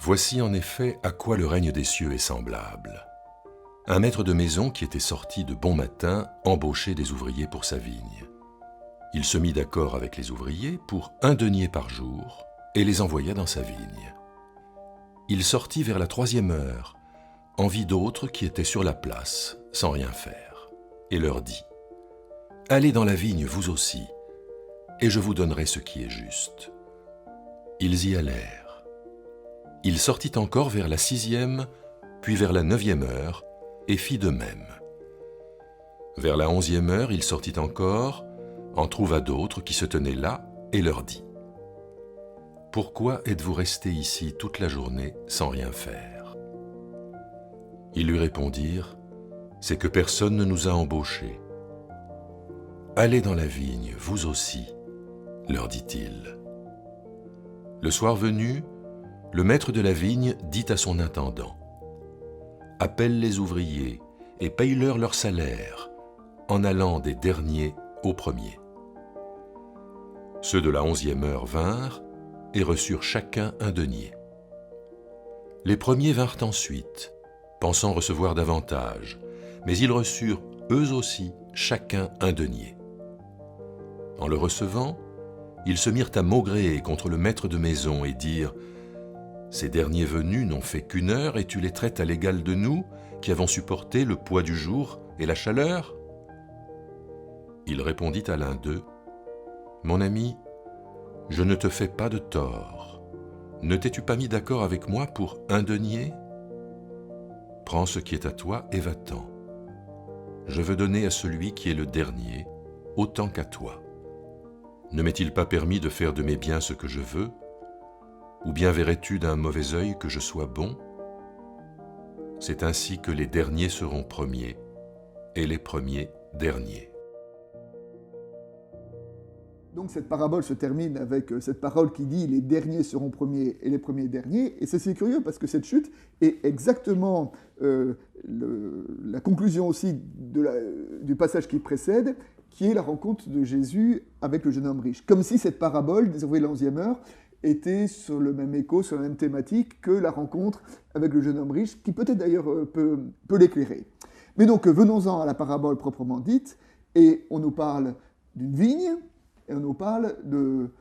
Voici en effet à quoi le règne des cieux est semblable. Un maître de maison qui était sorti de bon matin embauchait des ouvriers pour sa vigne. Il se mit d'accord avec les ouvriers pour 1 denier par jour et les envoya dans sa vigne. Il sortit vers la 3e heure, en vit d'autres qui étaient sur la place, sans rien faire, et leur dit : « Allez dans la vigne vous aussi, et je vous donnerai ce qui est juste. » Ils y allèrent. Il sortit encore vers la 6e, puis vers la 9e heure, et fit de même. Vers la 11e heure, il sortit encore, en trouva d'autres qui se tenaient là, et leur dit : « Pourquoi êtes-vous restés ici toute la journée sans rien faire ?» Ils lui répondirent : « C'est que personne ne nous a embauchés. »« Allez dans la vigne, vous aussi, » leur dit-il. Le soir venu, le maître de la vigne dit à son intendant : « Appelle les ouvriers et paye-leur leur salaire, en allant des derniers aux premiers. » Ceux de la 11e heure vinrent et reçurent chacun 1 denier. Les premiers vinrent ensuite, pensant recevoir davantage, mais ils reçurent eux aussi chacun 1 denier. En le recevant, ils se mirent à maugréer contre le maître de maison et dirent : « Ces derniers venus n'ont fait qu'1 heure et tu les traites à l'égal de nous, qui avons supporté le poids du jour et la chaleur ?» Il répondit à l'un d'eux : « Mon ami, je ne te fais pas de tort. Ne t'es-tu pas mis d'accord avec moi pour 1 denier ? Prends ce qui est à toi et va-t'en. Je veux donner à celui qui est le dernier autant qu'à toi. Ne m'est-il pas permis de faire de mes biens ce que je veux ? Ou bien verrais-tu d'un mauvais œil que je sois bon ? C'est ainsi que les derniers seront premiers, et les premiers derniers. » Donc cette parabole se termine avec cette parole qui dit « les derniers seront premiers et les premiers derniers ». Et c'est curieux parce que cette chute est exactement la conclusion aussi du passage qui précède, qui est la rencontre de Jésus avec le jeune homme riche. Comme si cette parabole des ouvriers de la 11e heure était sur le même écho, sur la même thématique que la rencontre avec le jeune homme riche, qui peut-être d'ailleurs peut l'éclairer. Mais donc venons-en à la parabole proprement dite, et on nous parle d'une vigne, et on nous parle de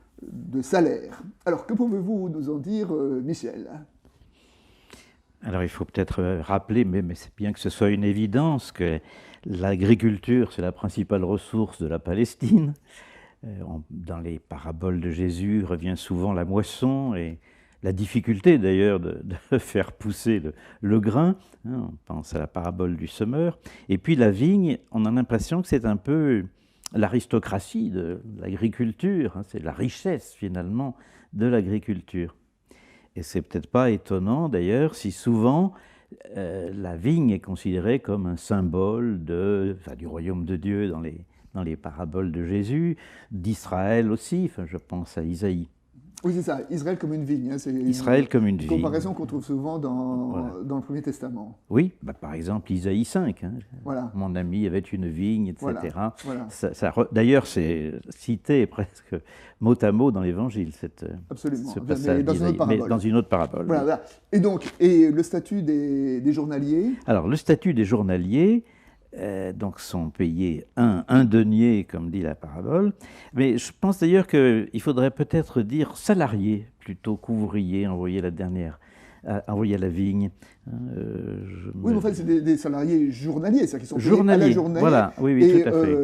salaire. Alors, que pouvez-vous nous en dire, Michel ? Alors, il faut peut-être rappeler, mais c'est bien que ce soit une évidence, que l'agriculture, c'est la principale ressource de la Palestine. Dans les paraboles de Jésus revient souvent la moisson et la difficulté d'ailleurs de faire pousser le grain. On pense à la parabole du semeur. Et puis la vigne, on a l'impression que c'est un peu l'aristocratie de l'agriculture, c'est la richesse finalement de l'agriculture. Et c'est peut-être pas étonnant d'ailleurs si souvent la vigne est considérée comme un symbole du royaume de Dieu dans les paraboles de Jésus, d'Israël aussi, je pense à Isaïe. Oui, c'est ça, Israël comme une vigne. Hein, c'est Israël comme une vigne. Comparaison qu'on trouve souvent dans le Premier Testament. Oui, par exemple Isaïe 5. Hein. Voilà. Mon ami avait une vigne, etc. Voilà. D'ailleurs, c'est cité presque mot à mot dans l'Évangile, absolument. ce passage d'Isaïe, mais dans une autre parabole. Voilà. Et donc, le statut des journaliers ? Alors, le statut des journaliers, donc sont payés un denier, comme dit la parabole. Mais je pense d'ailleurs qu'il faudrait peut-être dire salariés plutôt qu'ouvriers, envoyés à la vigne. Oui, mais en fait, c'est des salariés journaliers, c'est-à-dire qu'ils sont payés journaliers, à la journée. Voilà, oui, tout à fait.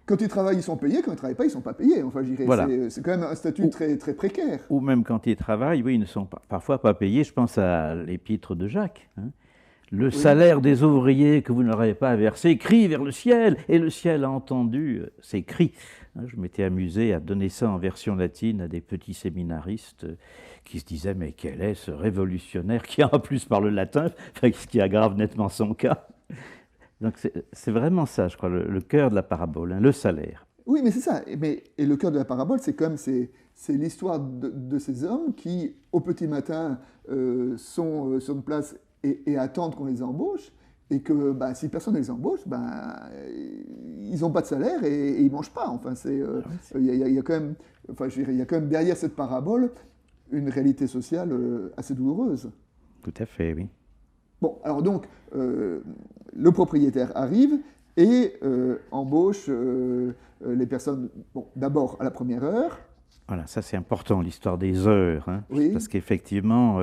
Quand ils travaillent, ils sont payés. Quand ils ne travaillent pas, ils ne sont pas payés. Enfin, je dirais, voilà. C'est quand même un statut très, très précaire. Ou même quand ils travaillent, oui, ils ne sont parfois pas payés. Je pense à l'épître de Jacques. Le salaire des ouvriers que vous n'aurez pas versé crie vers le ciel, et le ciel a entendu ces cris. Je m'étais amusé à donner ça en version latine à des petits séminaristes qui se disaient « mais quel est ce révolutionnaire qui en plus parle latin ?» ce qui aggrave nettement son cas. Donc c'est vraiment ça, je crois, le cœur de la parabole, le salaire. Oui, mais c'est ça. Et le cœur de la parabole, c'est comme c'est l'histoire de ces hommes qui, au petit matin, sont sur une place et attendent qu'on les embauche, et que si personne ne les embauche, ils n'ont pas de salaire et ils ne mangent pas. Enfin, il y a quand même derrière cette parabole une réalité sociale assez douloureuse. Tout à fait, oui. Bon, alors donc, le propriétaire arrive et embauche les personnes, bon, d'abord à la première heure. Voilà, ça c'est important, l'histoire des heures, hein, Oui. parce qu'effectivement,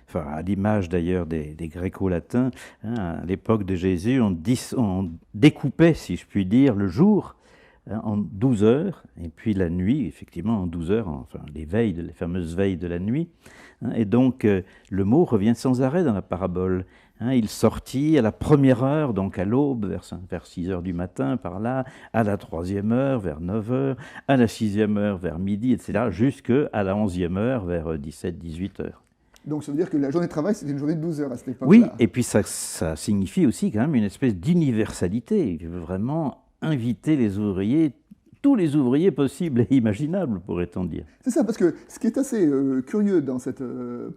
enfin, à l'image d'ailleurs des Gréco-latins, hein, à l'époque de Jésus, on découpait, si je puis dire, le jour, hein, en 12 heures, et puis la nuit, effectivement, en 12 heures, enfin les fameuses veilles de la nuit. Hein, et donc, le mot revient sans arrêt dans la parabole. Hein, il sortit à la première heure, donc à l'aube, vers 6 heures du matin, par là, à la 3e heure, vers 9 heures, à la 6e heure, vers midi, etc., jusqu'à la 11e heure, vers 17-18 heures. Donc ça veut dire que la journée de travail, c'était une journée de 12 heures à cette époque-là. Oui, et puis ça signifie aussi quand même une espèce d'universalité. Il veut vraiment inviter les ouvriers, tous les ouvriers possibles et imaginables, pourrait-on dire. C'est ça, parce que ce qui est assez curieux dans cette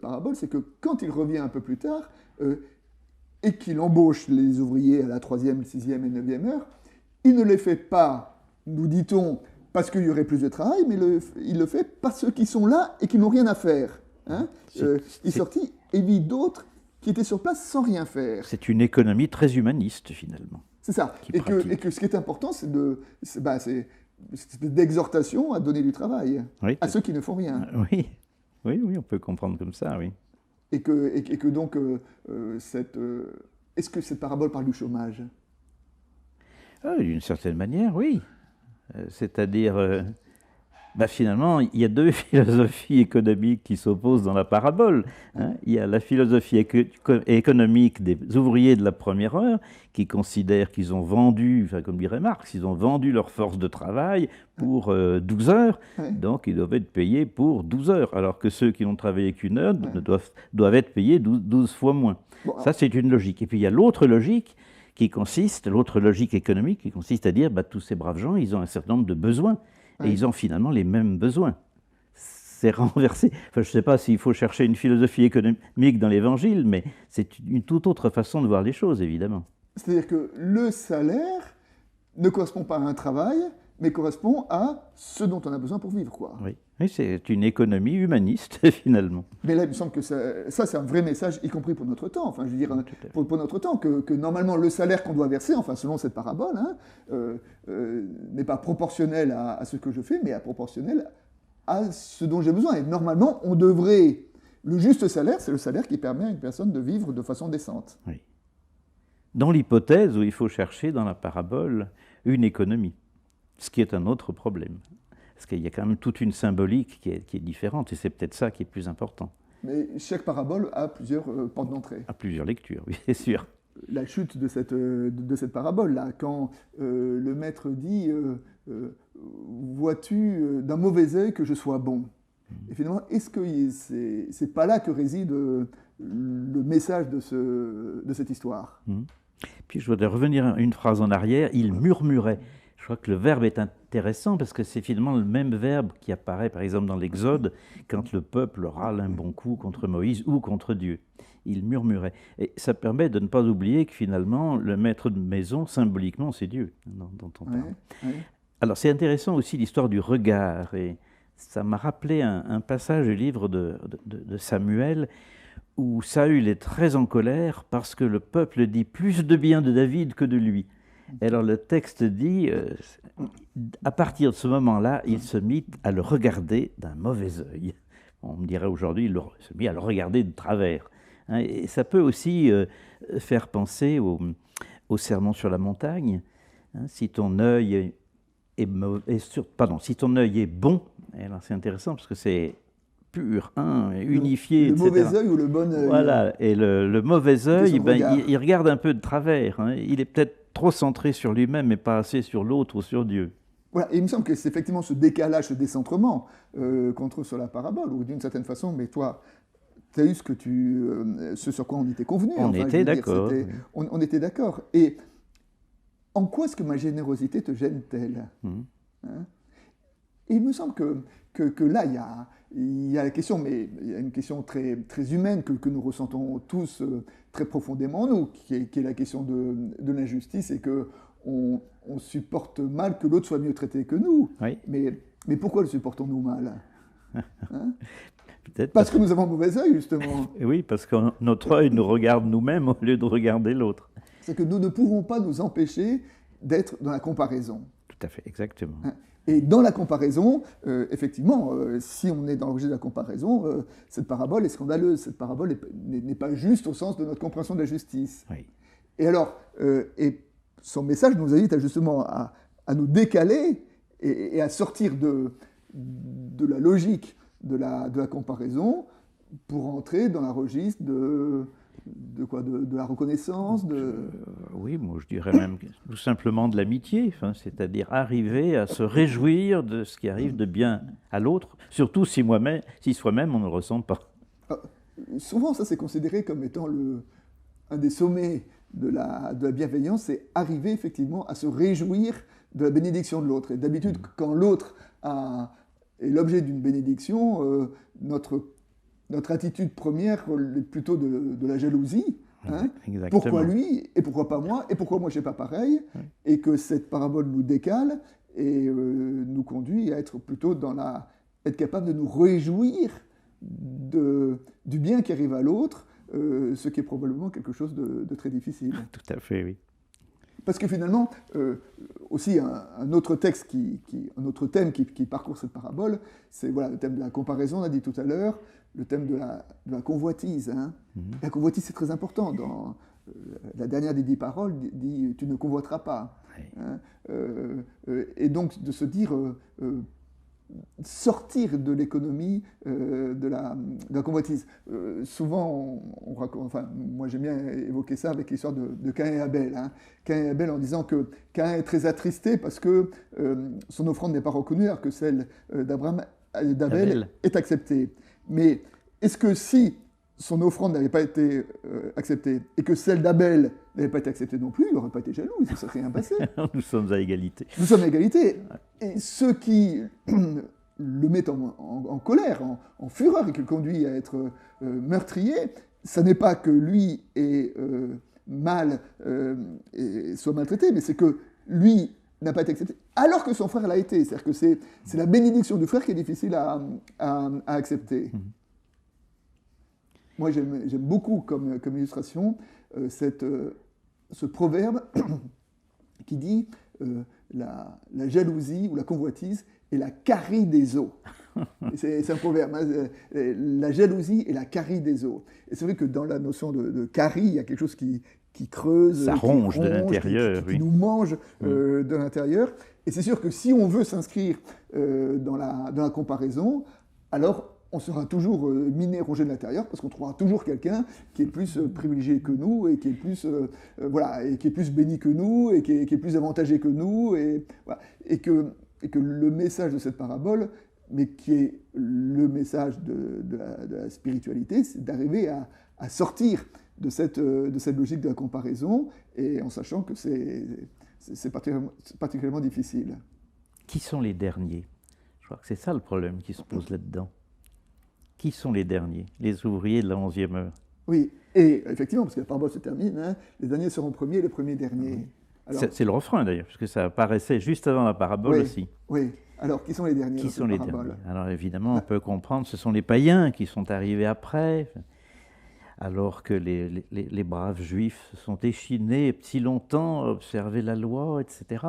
parabole, c'est que quand il revient un peu plus tard, et qu'il embauche les ouvriers à la 3e, 6e et 9e heure, il ne les fait pas, nous dit-on, parce qu'il y aurait plus de travail, mais il le fait parce qu'ils sont là et qu'ils n'ont rien à faire. Hein, il sortit et vit d'autres qui étaient sur place sans rien faire. C'est une économie très humaniste, finalement. C'est ça. Et que ce qui est important, c'est d'exhortation à donner du travail à ceux qui ne font rien. Oui, on peut comprendre comme ça, oui. Et que donc, est-ce que cette parabole parle du chômage? D'une certaine manière, oui. C'est-à-dire, finalement, il y a deux philosophies économiques qui s'opposent dans la parabole. Hein. Il y a la philosophie économique des ouvriers de la première heure, qui considèrent qu'ils ont vendu, enfin, comme dirait Marx, ils ont vendu leur force de travail pour 12 heures, donc ils doivent être payés pour 12 heures, alors que ceux qui n'ont travaillé qu'une heure doivent être payés 12 fois moins. Bon, ça, c'est une logique. Et puis il y a l'autre logique économique qui consiste à dire, tous ces braves gens, ils ont un certain nombre de besoins, et ils ont finalement les mêmes besoins. C'est renversé. Enfin, je ne sais pas s'il faut chercher une philosophie économique dans l'Évangile, mais c'est une toute autre façon de voir les choses, évidemment. C'est-à-dire que le salaire ne correspond pas à un travail, mais correspond à ce dont on a besoin pour vivre, quoi. Oui, c'est une économie humaniste, finalement. Mais là, il me semble que ça c'est un vrai message, y compris pour notre temps. Enfin, je veux dire, pour notre temps, que normalement, le salaire qu'on doit verser, enfin, selon cette parabole, n'est pas proportionnel à ce que je fais, mais proportionnel à ce dont j'ai besoin. Et normalement, on devrait... Le juste salaire, c'est le salaire qui permet à une personne de vivre de façon décente. Oui. Dans l'hypothèse où il faut chercher dans la parabole une économie, ce qui est un autre problème. Parce qu'il y a quand même toute une symbolique qui est différente, et c'est peut-être ça qui est plus important. Mais chaque parabole a plusieurs portes d'entrée. À plusieurs lectures, oui, c'est sûr. La chute de cette parabole-là, quand le maître dit vois-tu d'un mauvais œil que je sois bon? Et finalement, est-ce que c'est pas là que réside le message de cette histoire? Puis je voudrais revenir une phrase en arrière, il murmurait. Je crois que le verbe est intéressant parce que c'est finalement le même verbe qui apparaît par exemple dans l'Exode quand le peuple râle un bon coup contre Moïse ou contre Dieu. Il murmurait. Et ça permet de ne pas oublier que finalement le maître de maison, symboliquement, c'est Dieu dont on parle. Ouais. Alors c'est intéressant aussi l'histoire du regard, et ça m'a rappelé un passage du livre de Samuel où Saül est très en colère parce que le peuple dit plus de bien de David que de lui. Et alors le texte dit, à partir de ce moment-là, il se mit à le regarder d'un mauvais œil. On me dirait aujourd'hui, il se mit à le regarder de travers. Hein, et ça peut aussi faire penser au sermon sur la montagne. Hein, si ton œil si ton œil est bon, alors c'est intéressant parce que c'est pur, unifié, le etc. mauvais œil ou le bon œil. Voilà, et le mauvais œil, il regarde un peu de travers. Hein. Il est peut-être trop centré sur lui-même et pas assez sur l'autre ou sur Dieu. Voilà, et il me semble que c'est effectivement ce décalage, ce décentrement qu'on trouve sur la parabole, où d'une certaine façon, mais toi, tu as eu ce sur quoi on était convenu. On était d'accord. On était d'accord. Et en quoi est-ce que ma générosité te gêne-t-elle? Et il me semble que là, il y a la question, mais il y a une question très, très humaine que nous ressentons tous très profondément en nous, qui est la question de l'injustice, et qu'on supporte mal que l'autre soit mieux traité que nous. Oui. Mais pourquoi le supportons-nous mal? Peut-être Parce que nous avons mauvais œil, justement. oui, parce que notre œil nous regarde nous-mêmes au lieu de regarder l'autre. C'est que nous ne pouvons pas nous empêcher d'être dans la comparaison. Tout à fait, exactement. Et dans la comparaison, effectivement, si on est dans l'objet de la comparaison, cette parabole est scandaleuse. Cette parabole n'est pas juste au sens de notre compréhension de la justice. Oui. Et alors, et son message nous invite justement à nous décaler et à sortir de la logique de la comparaison pour entrer dans la registre de la reconnaissance Oui, moi je dirais même tout simplement de l'amitié, c'est-à-dire arriver à se réjouir de ce qui arrive de bien à l'autre, surtout si soi-même on ne le ressent pas. Souvent, ça c'est considéré comme étant un des sommets de la bienveillance, c'est arriver effectivement à se réjouir de la bénédiction de l'autre. Et d'habitude, quand l'autre est l'objet d'une bénédiction, notre attitude première est plutôt de la jalousie. Hein. Pourquoi lui et pourquoi pas moi et pourquoi moi je n'ai pas pareil, et que cette parabole nous décale et nous conduit à être plutôt être capable de nous réjouir du bien qui arrive à l'autre, ce qui est probablement quelque chose de très difficile. Tout à fait, oui. Parce que finalement, aussi un autre texte, un autre thème qui parcourt cette parabole, c'est le thème de la comparaison, on a dit tout à l'heure, le thème de la convoitise. Hein. La convoitise, c'est très important. Dans la dernière des 10 paroles, dit « tu ne convoiteras pas oui. ». Hein. Et donc, de se dire, sortir de l'économie de la convoitise. Souvent, moi j'aime bien évoquer ça avec l'histoire de Caïn et Abel. Hein. Caïn et Abel en disant que Caïn est très attristé parce que son offrande n'est pas reconnue alors que celle d'Abel est acceptée. Mais est-ce que si son offrande n'avait pas été acceptée et que celle d'Abel n'avait pas été acceptée non plus, il n'aurait pas été jaloux, il ne serait rien passé. Nous sommes à égalité. Nous sommes à égalité. Et ce qui le met en colère, en fureur et qui le conduit à être meurtrier, ce n'est pas que lui est mal et soit maltraité, mais c'est que lui n'a pas été accepté, alors que son frère l'a été. C'est-à-dire que c'est la bénédiction du frère qui est difficile à accepter. Moi, j'aime beaucoup comme illustration ce proverbe qui dit la jalousie ou la convoitise est la carie des os. C'est un proverbe, hein, la jalousie est la carie des os. Et c'est vrai que dans la notion de carie, il y a quelque chose qui creuse, ça ronge de l'intérieur, qui nous mange de l'intérieur. Et c'est sûr que si on veut s'inscrire dans la comparaison, alors on sera toujours miné, rongé de l'intérieur, parce qu'on trouvera toujours quelqu'un qui est plus privilégié que nous, et qui est plus, et qui est plus béni que nous, et qui est plus avantagé que nous, et que le message de cette parabole, mais qui est le message de la spiritualité, c'est d'arriver à sortir de cette logique de la comparaison, et en sachant que c'est particulièrement difficile. Qui sont les derniers? Je crois que c'est ça le problème qui se pose là-dedans. Qui sont les derniers? Les ouvriers de la 11e heure. Oui, et effectivement, parce que la parabole se termine, hein, les derniers seront premiers, les premiers derniers. C'est le refrain d'ailleurs, puisque ça apparaissait juste avant la parabole aussi. Oui, alors qui sont les derniers? Qui sont les derniers? Alors évidemment, on peut comprendre, ce sont les païens qui sont arrivés après, alors que les braves juifs se sont échinés si longtemps à observer la loi, etc.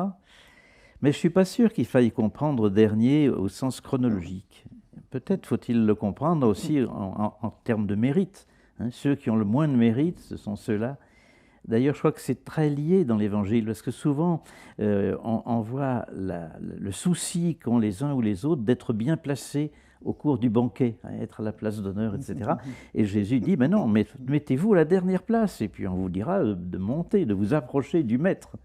Mais je ne suis pas sûr qu'il faille comprendre dernier au sens chronologique. Peut-être faut-il le comprendre aussi en termes de mérite. Hein. Ceux qui ont le moins de mérite, ce sont ceux-là. D'ailleurs, je crois que c'est très lié dans l'Évangile, parce que souvent, on voit le souci qu'ont les uns ou les autres d'être bien placés au cours du banquet, hein, être à la place d'honneur, etc. Et Jésus dit, mais non, mettez-vous à la dernière place, et puis on vous dira de monter, de vous approcher du maître.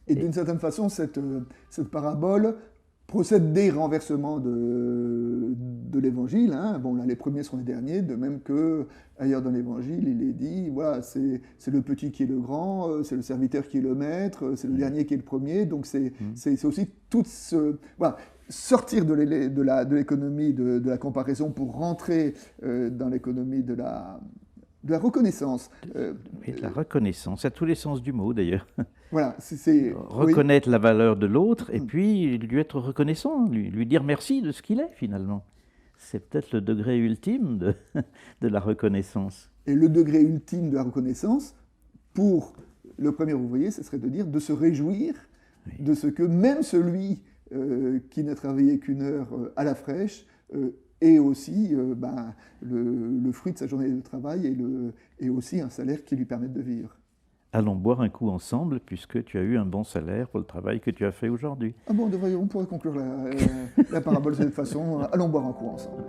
Et d'une certaine façon, cette parabole procède des renversements de l'Évangile. Hein. Bon, là, les premiers sont les derniers, de même qu'ailleurs dans l'Évangile, il est dit, voilà, c'est le petit qui est le grand, c'est le serviteur qui est le maître, c'est le dernier qui est le premier. Donc c'est aussi tout ce... Voilà, sortir de l'économie de la comparaison pour rentrer dans l'économie de la reconnaissance. Et de la reconnaissance, à tous les sens du mot d'ailleurs. Voilà, reconnaître la valeur de l'autre et puis lui être reconnaissant, lui dire merci de ce qu'il est finalement. c'est peut-être le degré ultime de la reconnaissance. Et le degré ultime de la reconnaissance, pour le premier ouvrier, ce serait de dire de se réjouir de ce que même celui qui n'a travaillé qu'une heure à la fraîche ait aussi le fruit de sa journée de travail et aussi un salaire qui lui permette de vivre. Allons boire un coup ensemble, puisque tu as eu un bon salaire pour le travail que tu as fait aujourd'hui. Ah bon, on pourrait conclure la parabole de cette façon. Allons boire un coup ensemble.